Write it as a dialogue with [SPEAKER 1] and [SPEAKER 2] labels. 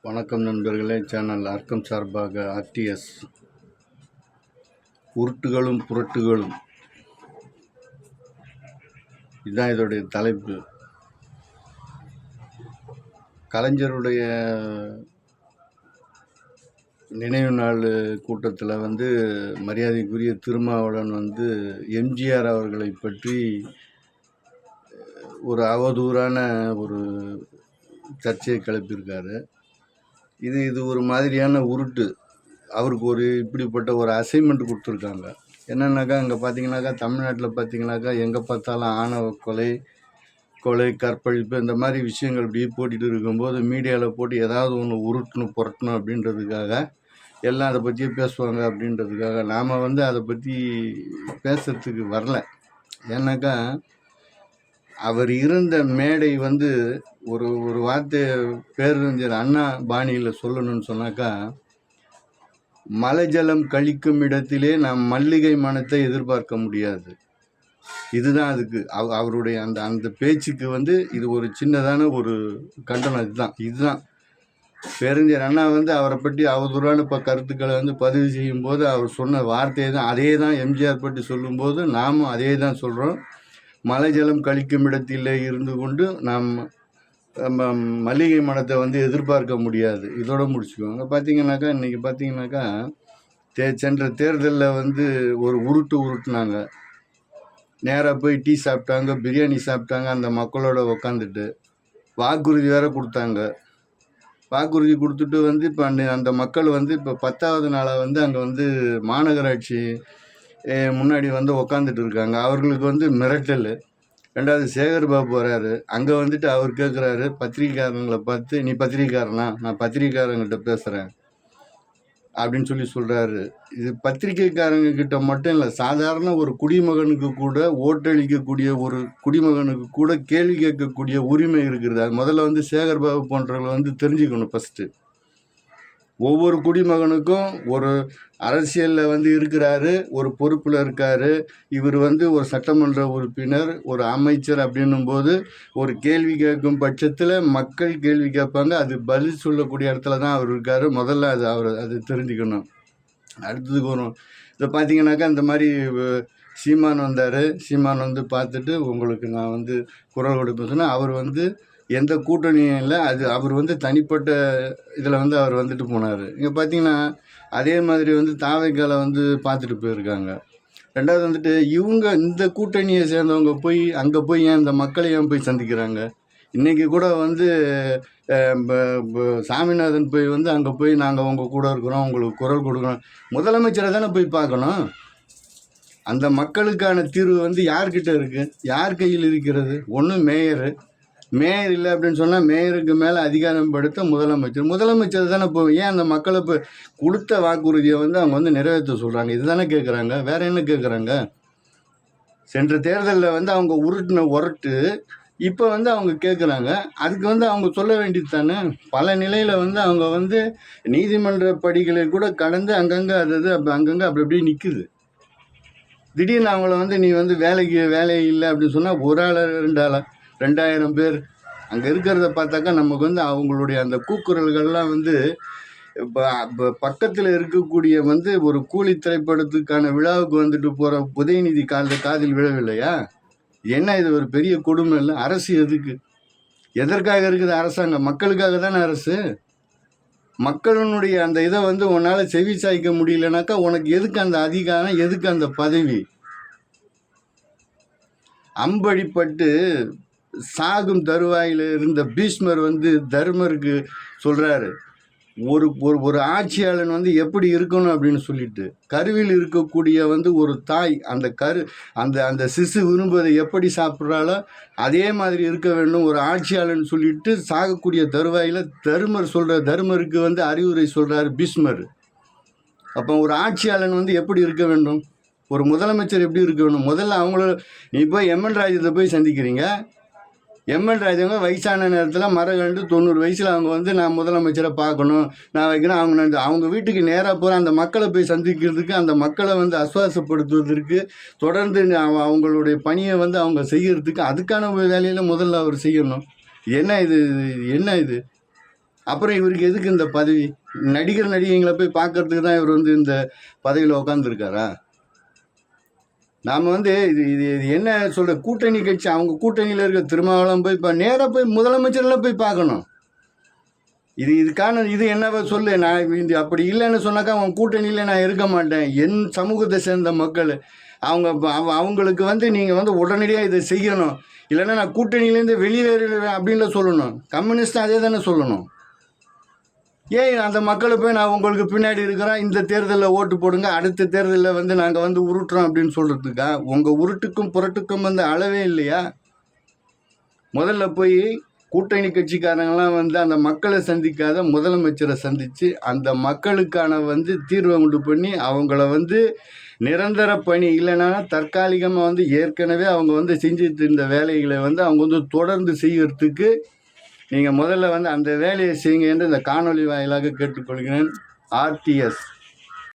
[SPEAKER 1] வணக்கம் நண்பர்களே. சேனல் அர்க்கம் சார்பாக ஆர்டிஎஸ் உருட்டுகளும் புரட்டுகளும் இதுதான் இதோடைய தலைப்பு. கலைஞருடைய நினைவு நாள் கூட்டத்தில் மரியாதைக்குரிய திருமாவளவன் எம்ஜிஆர் அவர்களை பற்றி ஒரு அவதூறான ஒரு சர்ச்சையை கிளப்பியிருக்காரு. இது ஒரு மாதிரியான உருட்டு. அவருக்கு இப்படிப்பட்ட ஒரு அசைன்மெண்ட் கொடுத்துருக்காங்க. என்னன்னாக்கா, அங்கே பார்த்தீங்கன்னாக்கா, தமிழ்நாட்டில் பார்த்தீங்கன்னாக்கா, எங்கே பார்த்தாலும் ஆணவ கொலை, கற்பழிப்பு இந்த மாதிரி விஷயங்கள் இப்படி போட்டிகிட்டு இருக்கும்போது மீடியாவில் போட்டு ஏதாவது ஒன்று உருட்டணும் புரட்டணும் அப்படின்றதுக்காக எல்லாம் அதை பற்றியே பேசுவாங்க. அப்படின்றதுக்காக நாம் அதை பற்றி பேசுறதுக்கு வரல. ஏன்னாக்கா, அவர் இருந்த மேடை ஒரு வார்த்தை பேரறிஞர் அண்ணா பாணியில் சொல்லணும்னு சொன்னாக்கா, மலை ஜலம் கழிக்கும் இடத்திலே நாம் மல்லிகை மனத்தை எதிர்பார்க்க முடியாது. இதுதான் அதுக்கு அவருடைய அந்த பேச்சுக்கு இது ஒரு சின்னதான ஒரு கண்டனம். இதுதான் பேரறிஞர் அண்ணா அவரை பற்றி அவதூறான கருத்துக்களை பதிவு செய்யும் போது அவர் சொன்ன வார்த்தையை தான், அதே தான் எம்ஜிஆர் பற்றி சொல்லும்போது நாமும் அதே தான் சொல்கிறோம். மலை ஜலம் கழிக்கும் இடத்திலே இருந்து கொண்டு நாம் மல்லிகை மனத்தை எதிர்பார்க்க முடியாது. இதோட முடிச்சுக்குவாங்க. பார்த்தீங்கன்னாக்கா, இன்றைக்கி பார்த்தீங்கன்னாக்கா, சென்ற தேர்தலில் ஒரு உருட்டுனாங்க. நேராக போய் டீ சாப்பிட்டாங்க, பிரியாணி சாப்பிட்டாங்க. அந்த மக்களோட உக்காந்துட்டு வாக்குறுதி வேறு கொடுத்தாங்க. வாக்குறுதி கொடுத்துட்டு இப்போ அந்த மக்கள் இப்போ 10வது நாளாக அங்கே மாநகராட்சி முன்னாடி உக்காந்துட்டு இருக்காங்க. அவர்களுக்கு மிரட்டல். ரெண்டாவது சேகர் பாபு வராரு. அங்கே அவர் கேட்குறாரு பத்திரிக்கைக்காரங்களை பார்த்து, நீ பத்திரிக்கைக்காரனா, நான் பத்திரிக்கைக்காரங்கிட்ட பேசுகிறேன் அப்படின்னு சொல்கிறாரு. இது பத்திரிக்கைக்காரங்க கிட்ட மட்டும் இல்லை, சாதாரண ஒரு குடிமகனுக்கு கூட, ஓட்டளிக்கக்கூடிய ஒரு குடிமகனுக்கு கூட கேள்வி கேட்கக்கூடிய உரிமை இருக்கிறது. அது முதல்ல சேகர் பாபு போன்றவங்களை தெரிஞ்சுக்கணும். ஃபஸ்ட்டு ஒவ்வொரு குடிமகனுக்கும் ஒரு அரசியலில் இருக்கிறாரு, ஒரு பொறுப்பில் இருக்கார். இவர் ஒரு சட்டமன்ற உறுப்பினர், ஒரு அமைச்சர் அப்படின்னும் போது ஒரு கேள்வி கேட்கும் பட்சத்தில் மக்கள் கேள்வி கேட்பாங்க. அது பதில் சொல்லக்கூடிய இடத்துல தான் அவர் இருக்கார். முதல்ல அது தெரிஞ்சுக்கணும். அடுத்ததுக்கு வரும். இதை பார்த்தீங்கன்னாக்கா, இந்த மாதிரி சீமான் வந்தார். சீமான் பார்த்துட்டு உங்களுக்கு நான் குரல் கொடுப்பேன் சொன்னால், அவர் எந்த கூட்டணியும் இல்லை. அவர் தனிப்பட்ட இதில் அவர் போனார். இங்கே பார்த்தீங்கன்னா, அதே மாதிரி தாவைக்கால பார்த்துட்டு போயிருக்காங்க. ரெண்டாவது இவங்க இந்த கூட்டணியை சேர்ந்தவங்க போய் அங்கே போய் ஏன் இந்த மக்களை ஏன் போய் சந்திக்கிறாங்க? இன்றைக்கி கூட சாமிநாதன் போய் அங்கே போய் நாங்கள் உங்கள் கூட இருக்கிறோம், உங்களுக்கு குரல் கொடுக்குறோம். முதலமைச்சரை தானே போய் பார்க்கணும். அந்த மக்களுக்கான தீர்வு யார்கிட்ட இருக்குது? யார் கையில் இருக்கிறது? ஒன்று மேயர் இல்லை அப்படின்னு சொன்னால், மேயருக்கு மேலே அதிகாரம் படுத்த முதலமைச்சர் தானே ஏன் அந்த மக்களை இப்போ கொடுத்த வாக்குறுதியை அவங்க நிறைவேற்ற சொல்கிறாங்க? இதுதானே கேட்குறாங்க. வேறு என்ன கேட்குறாங்க? சென்ற தேர்தலில் அவங்க உருட்டு இப்போ அவங்க கேட்குறாங்க. அதுக்கு அவங்க சொல்ல வேண்டியது தானே. பல நிலையில் அவங்க நீதிமன்ற படிகளை கூட கடந்து அங்கங்கே அங்கங்கே அப்படி நிற்குது. திடீர்னு அவங்கள நீ வேலை இல்லை அப்படின்னு சொன்னால், ஒரு ஆள் 2 ஆளா 2000 பேர் அங்கே இருக்கிறத பார்த்தாக்கா, நமக்கு அவங்களுடைய அந்த கூக்குரல்கள்லாம் இப்போ பக்கத்தில் இருக்கக்கூடிய ஒரு கூலி திரைப்படத்துக்கான விழாவுக்கு போகிற உதயநிதி காதில் விழவில்லையா? என்ன இது ஒரு பெரிய கொடுமை இல்லை? அரசு எதற்காக இருக்குது? அரசாங்கம் மக்களுக்காக தானே அரசு. மக்களினுடைய அந்த இதை உன்னால் செவி சாய்க்க முடியலனாக்கா, உனக்கு எதுக்கு அந்த அதிகாரம், எதுக்கு அந்த பதவி? அம்படிப்பட்டு சாகும் தருவாயில் இருந்த பீஷ்மர் தர்மருக்கு சொல்கிறாரு, ஒரு ஆட்சியாளன் எப்படி இருக்கணும் அப்படின்னு சொல்லிட்டு. கருவில் இருக்கக்கூடிய ஒரு தாய் அந்த சிசு விரும்புவதை எப்படி சாப்பிட்றாலோ அதே மாதிரி இருக்க வேண்டும் ஒரு ஆட்சியாளன் சொல்லிட்டு சாகக்கூடிய தருவாயில் தர்மருக்கு அறிவுரை சொல்கிறாரு பீஷ்மர். அப்போ ஒரு ஆட்சியாளன் எப்படி இருக்க வேண்டும்? ஒரு முதலமைச்சர் எப்படி இருக்க வேண்டும்? முதல்ல நீ போய் எம்என் ராஜத்தை போய் சந்திக்கிறீங்க. எம்எல் ராஜவங்க வயசான நேரத்தில் மரகண்டு 90 வயசில் அவங்க நான் முதலமைச்சரை பார்க்கணும், நான் வைக்கிறேன். அவங்க வீட்டுக்கு நேராக போகிற அந்த மக்களை போய் சந்திக்கிறதுக்கு, அந்த மக்களை ஆசுவாசப்படுத்துவதற்கு, தொடர்ந்து அவங்களுடைய பணியை அவங்க செய்கிறதுக்கு, அதுக்கான வேலையில் முதல்ல அவர் செய்யணும். என்ன இது? அப்புறம் இவருக்கு எதுக்கு இந்த பதவி? நடிகர் நடிகைங்களை போய் பார்க்கறதுக்கு தான் இவர் வந்து இந்த பதவியில் உட்காந்துருக்காரா? நாம் வந்து இது இது இது என்ன சொல்கிற, கூட்டணி கட்சி, அவங்க கூட்டணியில் இருக்க திருமாவளவன் போய் நேராக போய் முதலமைச்சரெலாம் போய் பார்க்கணும். இதுக்கான இது என்னவோ சொல்லு. நான் இது அப்படி இல்லைன்னு சொன்னாக்கா அவன் கூட்டணியில் நான் இருக்க மாட்டேன். என் சமூகத்தை சேர்ந்த மக்கள் அவங்களுக்கு வந்து நீங்கள் வந்து உடனடியாக இதை செய்யணும், இல்லைன்னா நான் கூட்டணியிலேருந்து வெளியேறுவேன் அப்படின்னு சொல்லணும். கம்யூனிஸ்ட் அதே தானே சொல்லணும். ஏன் அந்த மக்களை போய் நான் உங்களுக்கு பின்னாடி இருக்கிறேன், இந்த தேர்தலில் ஓட்டு போடுங்க, அடுத்த தேர்தலில் வந்து நாங்கள் வந்து உருட்டுறோம் அப்படின்னு சொல்கிறதுக்கா? உங்கள் உருட்டுக்கும் புரட்டுக்கும் வந்து அளவே இல்லையா? முதல்ல போய் கூட்டணி கட்சிக்காரங்களாம் வந்து அந்த மக்களை சந்திக்காத முதலமைச்சரை சந்தித்து அந்த மக்களுக்கான வந்து தீர்வை உண்டு பண்ணி அவங்கள வந்து நிரந்தர பணி இல்லைன்னா தற்காலிகமாக வந்து ஏற்கனவே அவங்க வந்து செஞ்சுட்டு இருந்த வேலைகளை வந்து அவங்க வந்து தொடர்ந்து செய்யறதுக்கு நீங்கள் முதல்ல வந்து அந்த வேலையை செய்யுங்க என்று இந்த காணொலி வாயிலாக கேட்டுக்கொள்கிறேன். ஆர்டிஎஸ்.